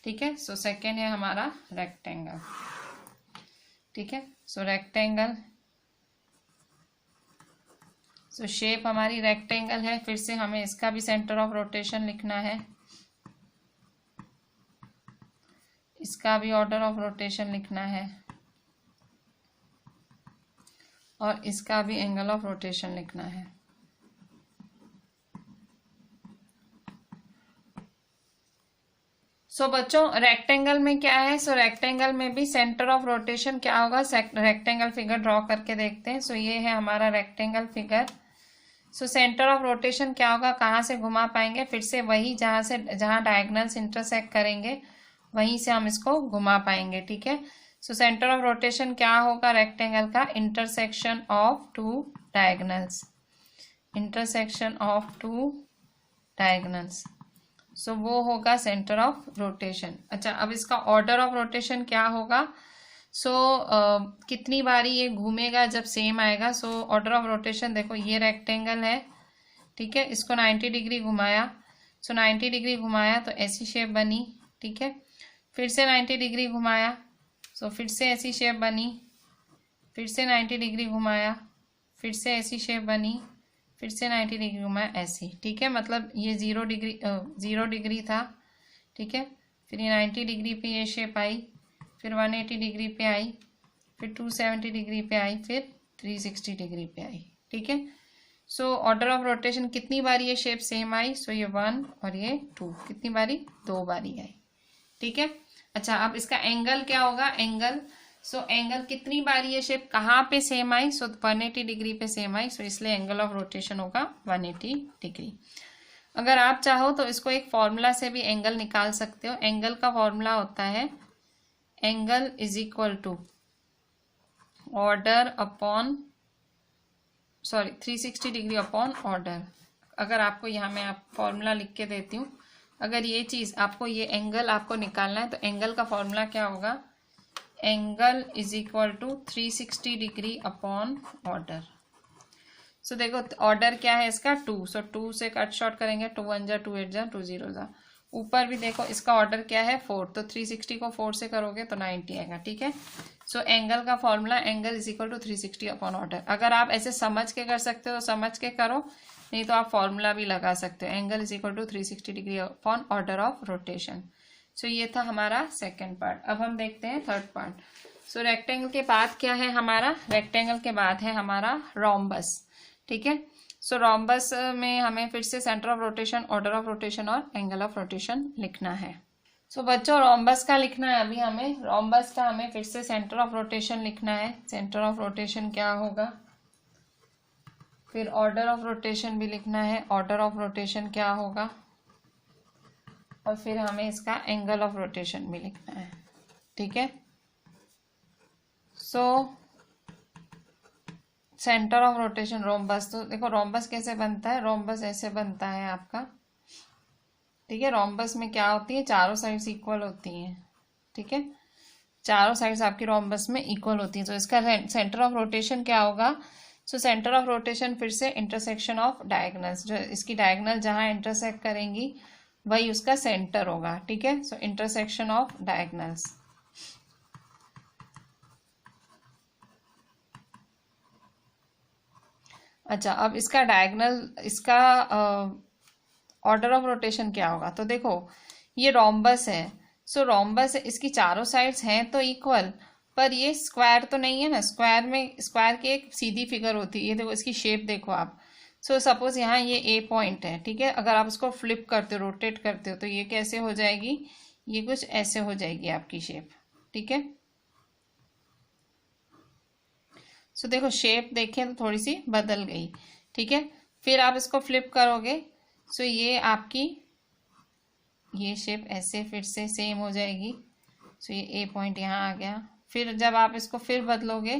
ठीक है। सो सेकेंड है हमारा रेक्टेंगल, ठीक है। सो रेक्टेंगल, सो शेप हमारी रेक्टेंगल है। फिर से हमें इसका भी सेंटर ऑफ रोटेशन लिखना है, इसका भी ऑर्डर ऑफ रोटेशन लिखना है, और इसका भी एंगल ऑफ रोटेशन लिखना है। सो बच्चों रेक्टेंगल में क्या है, सो रेक्टेंगल में भी सेंटर ऑफ रोटेशन क्या होगा, रेक्टेंगल फिगर ड्रॉ करके देखते हैं। सो ये है हमारा rectangle figure. So centre of rotation क्या होगा, कहाँ से घुमा पाएंगे, फिर से वही जहाँ डायगोनल्स इंटरसेक्ट करेंगे वहीं से हम इसको घुमा पाएंगे, ठीक है। सो सेंटर ऑफ रोटेशन क्या होगा रेक्टेंगल का, intersection of two diagonals, intersection of two diagonals. So वो होगा सेंटर ऑफ रोटेशन। अच्छा, अब इसका ऑर्डर ऑफ रोटेशन क्या होगा, सो कितनी बारी ये घूमेगा जब सेम आएगा। सो ऑर्डर ऑफ रोटेशन देखो, ये रेक्टेंगल है, ठीक है, इसको 90 डिग्री घुमाया। सो 90 डिग्री घुमाया तो ऐसी शेप बनी, ठीक है। फिर से 90 डिग्री घुमाया, सो फिर से ऐसी शेप बनी, फिर से 90 डिग्री घुमाया, फिर से ऐसी शेप बनी, फिर से 90 डिग्री घुमाया, ऐसी, ठीक है। मतलब ये 0 डिग्री था, ठीक है। फिर ये 90 डिग्री पे ये शेप आई, फिर 180 डिग्री पे आई, फिर 270 डिग्री पे आई, फिर 360 डिग्री पे आई, ठीक है। सो ऑर्डर ऑफ रोटेशन कितनी बारी ये शेप सेम आई, सो ये 1 और ये 2, कितनी बारी, 2 बारी आई, ठीक है। अच्छा, अब इसका एंगल क्या होगा, एंगल, सो एंगल कितनी बारी ये शेप कहाँ पे सेम आई, सो 180 डिग्री पे सेम आई, सो इसलिए एंगल ऑफ रोटेशन होगा 180 डिग्री। अगर आप चाहो तो इसको एक फॉर्मूला से भी एंगल निकाल सकते हो। एंगल का फॉर्मूला होता है angle is equal to order upon 360 degree upon order. अगर आपको यहाँ मैं आप फॉर्मूला लिख के देती हूँ, अगर ये चीज़ आपको, ये एंगल आपको निकालना है तो एंगल का फॉर्मूला क्या होगा, angle is equal to 360 degree upon order. So देखो ऑर्डर क्या है इसका 2, सो 2 से कट शॉर्ट करेंगे, 2 1 जा 2 8 जा 2 0 जा। ऊपर भी देखो इसका ऑर्डर क्या है 4, तो 360 को 4 से करोगे तो 90 आएगा, ठीक है। सो एंगल का formula angle is equal to 360 upon order. अगर आप ऐसे समझ के कर सकते हो तो समझ के करो, नहीं तो आप फॉर्मूला भी लगा सकते हो, angle is equal to 360 degree upon order of rotation. So ये था हमारा सेकेंड पार्ट। अब हम देखते हैं थर्ड पार्ट। सो रेक्टेंगल के बाद क्या है हमारा, रेक्टेंगल के बाद है हमारा रोम्बस, ठीक है। सो रोम्बस में हमें फिर से centre of rotation, order of rotation और एंगल ऑफ रोटेशन लिखना है। सो बच्चों रोम्बस का लिखना है अभी हमें, रोम्बस का हमें फिर से सेंटर ऑफ रोटेशन लिखना है। सेंटर ऑफ रोटेशन क्या होगा, फिर ऑर्डर ऑफ रोटेशन भी लिखना है, ऑर्डर ऑफ रोटेशन क्या होगा, और फिर हमें इसका एंगल ऑफ रोटेशन भी लिखना है, ठीक है। सो सेंटर ऑफ रोटेशन रोम्बस, तो देखो रोम्बस कैसे बनता है, रोम्बस ऐसे बनता है आपका, ठीक है। रोम्बस में क्या होती है, चारों साइड्स इक्वल होती हैं, ठीक है, चारों साइड्स आपकी रोम्बस में इक्वल होती हैं। तो इसका सेंटर ऑफ रोटेशन क्या होगा, सो सेंटर ऑफ रोटेशन फिर से इंटरसेक्शन ऑफ डायगोनल्स, जो इसकी डायगोनल जहाँ इंटरसेक्ट करेंगी वही उसका सेंटर होगा, ठीक है। सो इंटरसेक्शन ऑफ डायगोनल्स। अच्छा, अब इसका डायगोनल, इसका ऑर्डर ऑफ रोटेशन क्या होगा, तो देखो ये रोम्बस है, सो रोम्बस इसकी चारों साइड्स हैं तो इक्वल, पर ये स्क्वायर तो नहीं है ना, स्क्वायर में, स्क्वायर की एक सीधी फिगर होती है, ये देखो इसकी शेप देखो आप। सो सपोज यहाँ ये ए पॉइंट है, ठीक है, अगर आप उसको फ्लिप करते हो, रोटेट करते हो, तो ये कैसे हो जाएगी, ये कुछ ऐसे हो जाएगी आपकी शेप, ठीक है। सो देखो शेप देखें तो थोड़ी सी बदल गई, ठीक है। फिर आप इसको फ्लिप करोगे, सो ये आपकी ये शेप ऐसे फिर से सेम हो जाएगी। सो ये ए पॉइंट यहाँ आ गया। फिर जब आप इसको फिर बदलोगे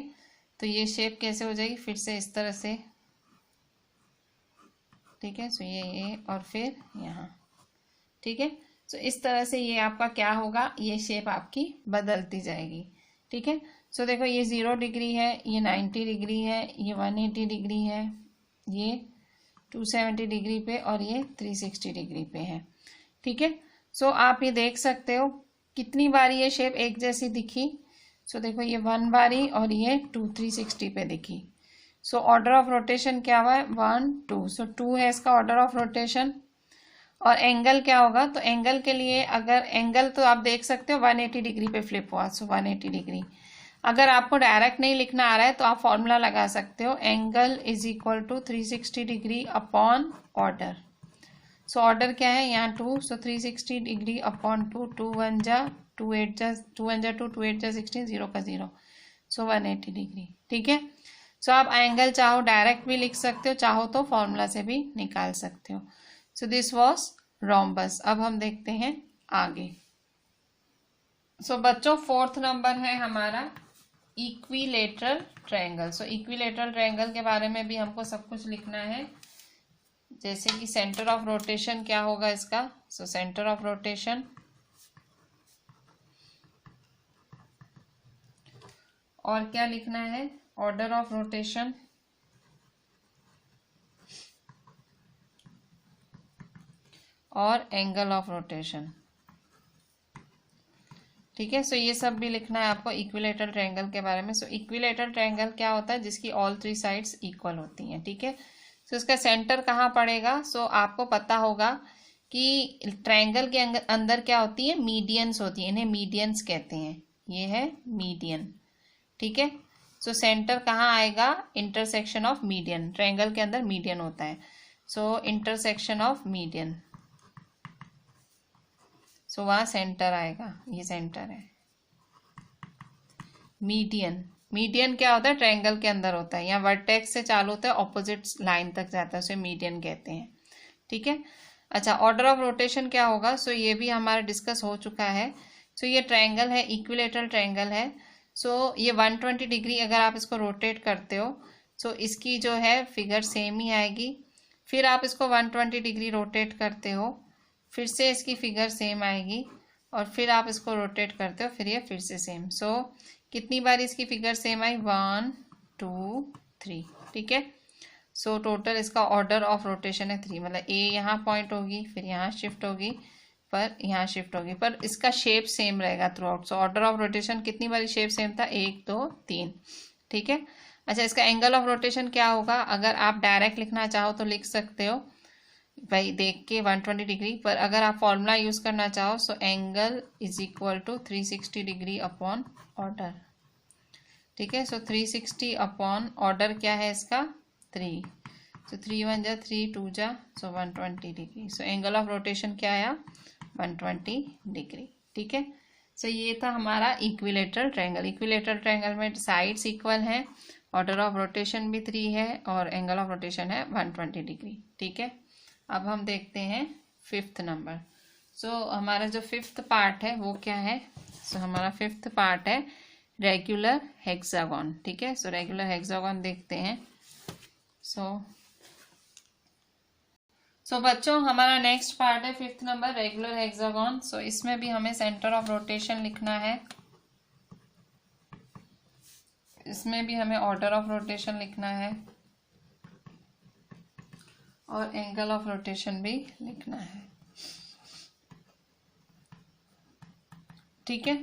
तो ये शेप कैसे हो जाएगी, फिर से इस तरह से, ठीक है। सो ये और फिर यहाँ, ठीक है। सो इस तरह से ये आपका क्या होगा, ये शेप आपकी बदलती जाएगी, ठीक है। सो देखो ये 0 डिग्री है, ये 90 डिग्री है, ये 180 डिग्री है, ये 270 डिग्री पे और ये 360 डिग्री पे है, ठीक है। सो आप ये देख सकते हो कितनी बारी ये शेप एक जैसी दिखी? सो देखो ये 1 बारी और ये 2 360 पे दिखी। सो ऑर्डर ऑफ रोटेशन क्या हुआ है? 1 2। सो 2 है इसका ऑर्डर ऑफ रोटेशन। और एंगल क्या होगा? तो एंगल के लिए अगर एंगल तो आप देख सकते हो 180 डिग्री पे फ्लिप हुआ, सो 180 डिग्री। अगर आपको डायरेक्ट नहीं लिखना आ रहा है तो आप फॉर्मूला लगा सकते हो, angle is equal to 360 degree upon order. So order क्या है यहाँ 2, सो 360 डिग्री अपॉन 2, 2 1 जा 2 8 जा 2 1 जा 2 2 8 जा 16, 0 का 0, सो 180 डिग्री। ठीक है। सो आप एंगल चाहो डायरेक्ट भी लिख सकते हो, चाहो तो फॉर्मूला से भी निकाल सकते हो। So this was rhombus. अब हम देखते हैं आगे। सो बच्चों 4th नंबर है हमारा इक्विलेटरल ट्रायंगल। सो इक्विलेटरल ट्रायंगल के बारे में भी हमको सब कुछ लिखना है, जैसे कि सेंटर ऑफ रोटेशन क्या होगा इसका। सो सेंटर ऑफ रोटेशन, और क्या लिखना है? ऑर्डर ऑफ रोटेशन, और एंगल ऑफ रोटेशन। ठीक है। सो ये सब भी लिखना है आपको इक्विलेटरल ट्रायंगल के बारे में। सो इक्विलेटरल ट्रायंगल क्या होता है? जिसकी ऑल 3 साइड्स इक्वल होती हैं। ठीक है। सो इसका सेंटर कहाँ पड़ेगा? सो आपको पता होगा कि ट्रायंगल के अंदर क्या होती है? मीडियंस होती है, इन्हें मीडियंस कहते हैं। ये है मीडियन। ठीक है। सो सेंटर कहाँ आएगा? Intersection of median. ट्रायंगल के अंदर मीडियन होता है, सो इंटरसेक्शन ऑफ मीडियन, सो वहाँ सेंटर आएगा। ये सेंटर है। मीडियन, मीडियन क्या होता है? ट्रायंगल के अंदर होता है, यहाँ वर्टेक्स से चालू होता है, ऑपोजिट लाइन तक जाता है, उसे मीडियन कहते हैं। ठीक है। अच्छा, ऑर्डर ऑफ रोटेशन क्या होगा? सो ये भी हमारा डिस्कस हो चुका है। सो ये ट्रायंगल है, इक्विलेटरल ट्रायंगल है। सो ये 120 डिग्री अगर आप इसको रोटेट करते हो, सो इसकी जो है फिगर सेम ही आएगी। फिर आप इसको 120 डिग्री रोटेट करते हो, फिर से इसकी फिगर सेम आएगी, और फिर आप इसको रोटेट करते हो, फिर ये फिर से सेम। सो कितनी बार इसकी फिगर सेम आई? 1 2 3। ठीक है। सो टोटल इसका ऑर्डर ऑफ रोटेशन है 3, मतलब ए यहाँ पॉइंट होगी, फिर यहाँ शिफ्ट होगी, पर यहाँ शिफ्ट होगी, पर इसका शेप सेम रहेगा through out. So order of rotation कितनी बारी शेप सेम था? 1 2 3। ठीक है। अच्छा, इसका एंगल ऑफ रोटेशन क्या होगा? अगर आप डायरेक्ट लिखना चाहो तो लिख सकते हो भाई देख के 120 डिग्री, पर अगर आप फॉर्मूला यूज करना चाहो, so angle is equal to 360 degree upon order. ठीक है। सो 360 अपॉन ऑर्डर क्या है इसका? 3। सो 3 1 जा 3 2 जा, सो 120 degree. So angle of rotation क्या आया? 120 डिग्री। ठीक है। सो ये था हमारा इक्विलेटरल ट्रायंगल। इक्विलेटरल ट्रायंगल में साइड्स इक्वल हैं, ऑर्डर ऑफ रोटेशन भी 3 है, और एंगल ऑफ रोटेशन है 120 डिग्री। ठीक है। अब हम देखते हैं 5th नंबर। सो हमारा जो 5th पार्ट है वो क्या है? सो हमारा 5th पार्ट है रेगुलर हेक्सागन। ठीक है। सो रेगुलर हेक्सागन देखते हैं। सो बच्चों हमारा नेक्स्ट पार्ट है 5th नंबर रेगुलर हेक्सागन। सो इसमें भी हमें सेंटर ऑफ रोटेशन लिखना है, इसमें भी हमें ऑर्डर ऑफ रोटेशन लिखना है, और एंगल ऑफ रोटेशन भी लिखना है। ठीक है।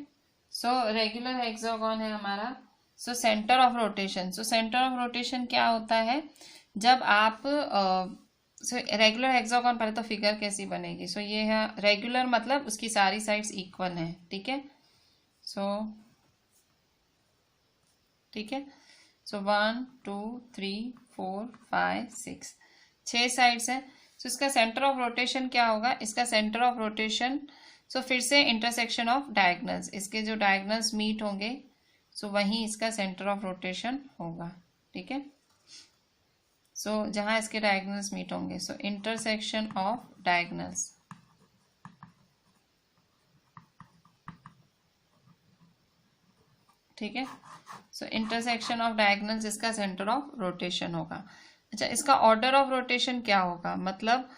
सो रेगुलर हेक्सागन है हमारा। सो centre of rotation, so centre of rotation क्या होता है? जब आप रेगुलर हेक्सागन, पहले तो फिगर कैसी बनेगी? सो ये है रेगुलर, मतलब उसकी सारी साइड्स इक्वल हैं। ठीक है। ठीक है। सो 1 2 3 4 5 6, 6 साइड्स हैं। सो इसका सेंटर ऑफ रोटेशन क्या होगा? इसका सेंटर ऑफ रोटेशन, सो फिर से इंटरसेक्शन ऑफ डायगोनल्स, इसके जो डायगोनल्स मीट होंगे, सो वहीं इसका सेंटर ऑफ रोटेशन होगा। ठीक है। सो जहां इसके डायगोनल्स मीट होंगे, सो इंटरसेक्शन ऑफ डायगोनल्स। ठीक है। सो इंटरसेक्शन ऑफ डायगोनल्स इसका सेंटर ऑफ रोटेशन होगा। अच्छा, इसका ऑर्डर ऑफ रोटेशन क्या होगा? मतलब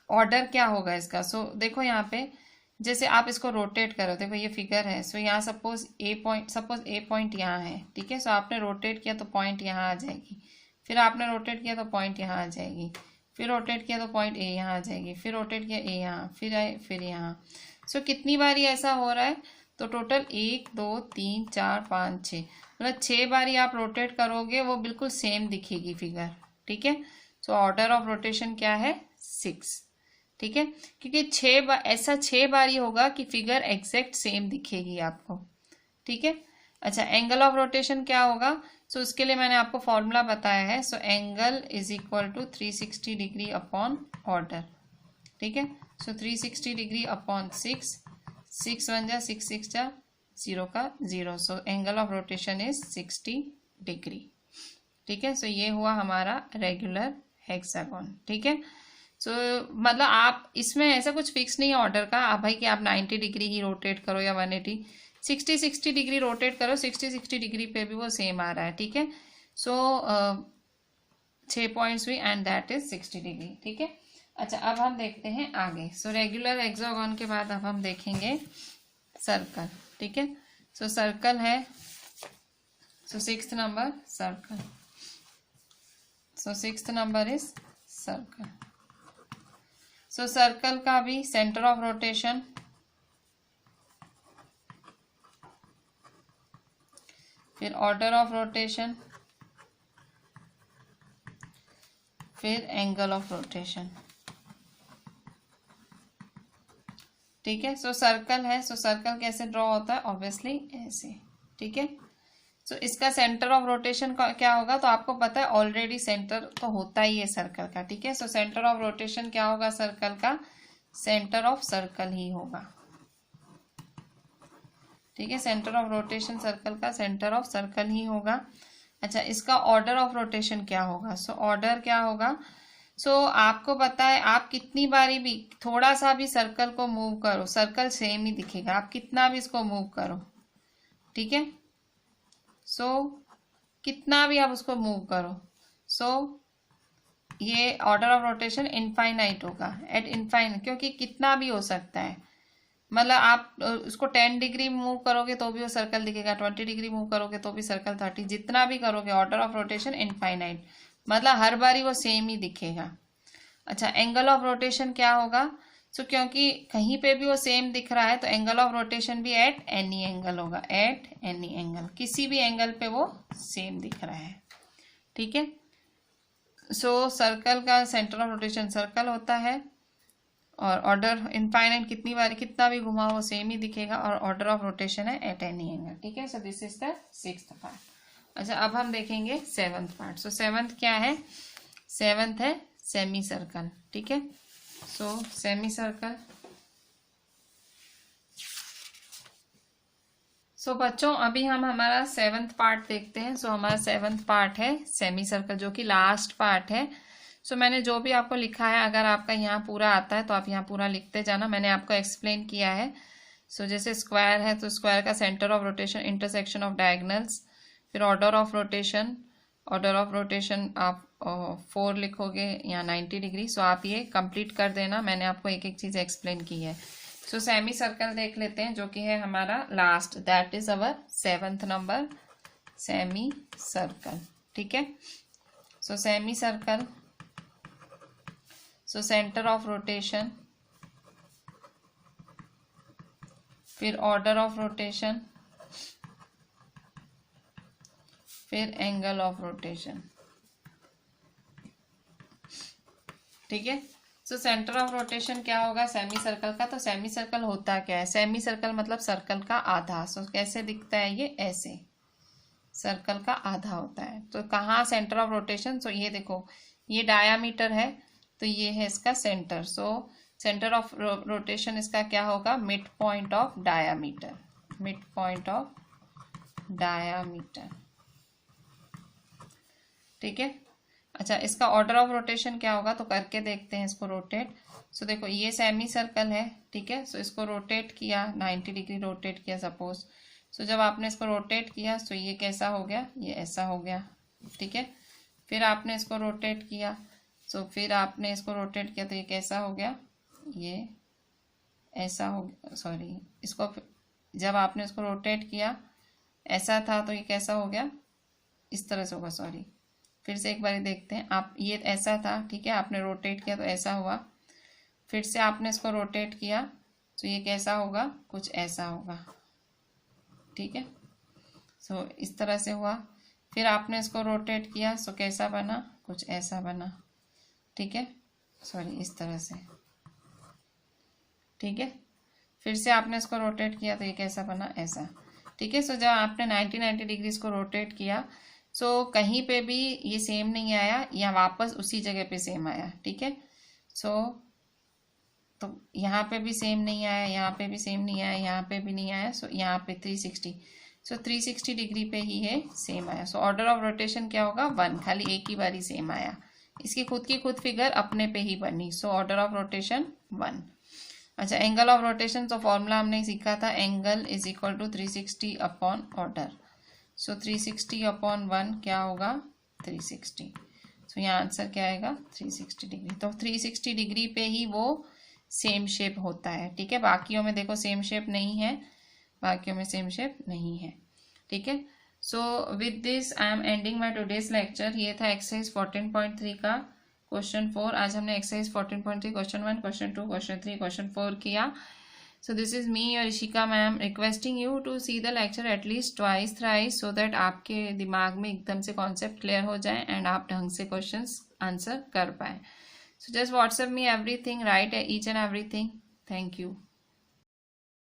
ऑर्डर क्या होगा इसका? सो देखो यहाँ पे, जैसे आप इसको रोटेट करो, देखो ये फिगर है। सो यहाँ सपोज ए पॉइंट यहाँ है। ठीक है। सो आपने रोटेट किया तो पॉइंट यहाँ आ जाएगी, फिर आपने रोटेट किया तो पॉइंट यहाँ आ जाएगी, फिर रोटेट किया तो पॉइंट ए यहाँ आ जाएगी, फिर रोटेट किया ए यहाँ, फिर आए फिर यहाँ। सो कितनी बारी ऐसा हो रहा है, तो टोटल 1 2 3 4 5 6, मतलब 6 बारी आप रोटेट करोगे वो बिल्कुल सेम दिखेगी फिगर, ठीक है। सो ऑर्डर ऑफ रोटेशन क्या है, 6, ठीक है, क्योंकि ऐसा 6 बारी होगा कि फिगर एग्जैक्ट सेम दिखेगी आपको, ठीक है। अच्छा, एंगल ऑफ रोटेशन क्या होगा, सो उसके लिए मैंने आपको फॉर्मूला बताया है। So angle is equal to 360 degree upon order, ठीक है। सो 360 डिग्री अपॉन 6, 6 1 जा 6 6 जा 0 का 0, so angle of rotation is 60 degree, ठीक है। सो ये हुआ हमारा रेगुलर हेक्सागोन, ठीक है। सो मतलब आप इसमें ऐसा कुछ फिक्स नहीं है ऑर्डर का, आप भाई कि आप 90 डिग्री ही रोटेट करो या 180, 60 डिग्री रोटेट करो, 60 डिग्री पे भी वो सेम आ रहा है, ठीक है। सो 6 पॉइंट्स हुई एंड दैट इज 60 डिग्री, ठीक है। अच्छा, अब हम देखते हैं आगे। सो रेगुलर हेक्सागोन के बाद अब हम देखेंगे सर्कल, ठीक है। सो सर्कल है, सो 6th number circle, so 6th number is circle. So circle का भी सेंटर ऑफ रोटेशन, फिर ऑर्डर ऑफ रोटेशन, फिर एंगल ऑफ रोटेशन, ठीक है। सो सर्कल है, सो सर्कल कैसे ड्रॉ होता है, ऑब्वियसली ऐसे, ठीक है। सो इसका सेंटर ऑफ रोटेशन क्या होगा, तो आपको पता है ऑलरेडी सेंटर तो होता ही है सर्कल का, ठीक है। सो सेंटर ऑफ रोटेशन क्या होगा सर्कल का, सेंटर ऑफ सर्कल ही होगा, ठीक है। सेंटर ऑफ रोटेशन सर्कल का सेंटर ऑफ सर्कल ही होगा। अच्छा, इसका ऑर्डर ऑफ रोटेशन क्या होगा, सो ऑर्डर क्या होगा, सो आपको पता है आप कितनी बारी भी थोड़ा सा भी सर्कल को मूव करो, सर्कल सेम ही दिखेगा, आप कितना भी इसको मूव करो, ठीक है। सो कितना भी आप उसको मूव करो, सो ये ऑर्डर ऑफ रोटेशन इनफाइनाइट होगा, एट इनफाइनाइट, क्योंकि कितना भी हो सकता है, मतलब आप उसको 10 डिग्री मूव करोगे तो भी वो सर्कल दिखेगा, 20 डिग्री मूव करोगे तो भी सर्कल, 30, जितना भी करोगे ऑर्डर ऑफ रोटेशन इनफाइनाइट, मतलब हर बारी वो सेम ही दिखेगा। अच्छा, एंगल ऑफ रोटेशन क्या होगा, सो क्योंकि कहीं पे भी वो सेम दिख रहा है तो एंगल ऑफ रोटेशन भी एट एनी एंगल होगा, एट एनी एंगल, किसी भी एंगल पे वो सेम दिख रहा है, ठीक है। सो सर्कल का सेंटर ऑफ रोटेशन सर्कल होता है, और ऑर्डर इनफाइनाइट, कितनी बार कितना भी घुमाओ वो सेम ही दिखेगा, और ऑर्डर ऑफ रोटेशन है एट एनी एंगल, ठीक है। सो this is the 6th part. अच्छा, अब हम देखेंगे 7th पार्ट। सो 7th क्या है, 7th है सेमी सर्कल, ठीक है। सो सेमी सर्कल, सो बच्चों अभी हम हमारा 7th पार्ट देखते हैं। सो हमारा 7th पार्ट है सेमी सर्कल, जो कि लास्ट पार्ट है। सो मैंने जो भी आपको लिखा है, अगर आपका यहाँ पूरा आता है तो आप यहाँ पूरा लिखते जाना, मैंने आपको एक्सप्लेन किया है। सो जैसे स्क्वायर है तो स्क्वायर का centre of rotation, intersection of diagonals, फिर order of rotation, order of rotation आप 4 लिखोगे या 90 डिग्री। सो आप ये कंप्लीट कर देना, मैंने आपको एक एक चीज़ एक्सप्लेन की है। सो सेमी सर्कल देख लेते हैं, जो कि है हमारा last, that is our 7th number semi circle, ठीक है। So semi circle, so centre of rotation, फिर ऑर्डर ऑफ रोटेशन, फिर एंगल ऑफ रोटेशन, ठीक है। सो सेंटर ऑफ रोटेशन क्या होगा सेमी सर्कल का, तो सेमी सर्कल होता क्या है, सेमी सर्कल मतलब सर्कल का आधा। सो कैसे दिखता है ये, ऐसे सर्कल का आधा होता है। तो कहाँ सेंटर ऑफ रोटेशन, सो ये देखो ये डायामीटर है, तो ये है इसका centre. So centre of rotation इसका क्या होगा, mid point of diameter, mid point of diameter, ठीक है। अच्छा, इसका ऑर्डर ऑफ रोटेशन क्या होगा, तो करके देखते हैं इसको रोटेट। सो देखो ये सेमी सर्कल है, ठीक है। सो इसको रोटेट किया, 90 डिग्री रोटेट किया सपोज। सो जब आपने इसको रोटेट किया, सो ये कैसा हो गया, ये ऐसा हो गया, ठीक है। फिर आपने इसको रोटेट किया, सो फिर आपने इसको रोटेट किया तो ये कैसा हो गया, ये ऐसा हो गया, सॉरी इसको जब आपने इसको रोटेट किया ऐसा था तो ये कैसा हो गया, इस तरह से होगा, सॉरी फिर से एक बार देखते हैं। आप ये ऐसा था, ठीक है, आपने रोटेट किया तो ऐसा हुआ, फिर से आपने इसको रोटेट किया तो ये कैसा होगा, कुछ ऐसा होगा, ठीक है। सो इस तरह से हुआ, फिर आपने इसको रोटेट किया, सो कैसा बना, कुछ ऐसा बना, ठीक है, सॉरी इस तरह से, ठीक है। फिर से आपने इसको रोटेट किया तो ये कैसा बना, ऐसा, ठीक है। सो जब आपने 90 डिग्री इसको रोटेट किया, सो कहीं पे भी ये सेम नहीं आया, या वापस उसी जगह पे सेम आया, ठीक है। सो तो यहाँ पे भी सेम नहीं आया, यहाँ पे भी सेम नहीं आया, यहाँ पे भी नहीं आया, सो यहाँ पे 360, सो 360 डिग्री पे ही है सेम आया। सो ऑर्डर ऑफ रोटेशन क्या होगा, 1, खाली एक ही बारी सेम आया, इसकी खुद की खुद फिगर अपने पे ही बनी, सो ऑर्डर ऑफ रोटेशन 1। अच्छा, एंगल ऑफ रोटेशन, तो फॉर्मूला हमने सीखा था, angle is equal to 360 upon order, so 360 upon 1 क्या होगा, 360। सो यहाँ आंसर क्या आएगा, 360 डिग्री। तो 360 डिग्री पे ही वो सेम शेप होता है, ठीक है। बाकियों में देखो सेम शेप नहीं है, बाकियों में सेम शेप नहीं है, ठीक है। So with this I am ending my today's lecture. ये था एक्सरसाइज 14.3 का क्वेश्चन 4। आज हमने exercise 14.3 question 1, question 2, question 3, question 4 किया। सो दिस इज मी और Rishika ma'am requesting you to see the lecture at least twice thrice, so that आपके दिमाग में एकदम से कॉन्सेप्ट क्लियर हो जाए एंड आप ढंग से क्वेश्चंस आंसर कर पाए। So just WhatsApp me everything, write each and everything. Thank you.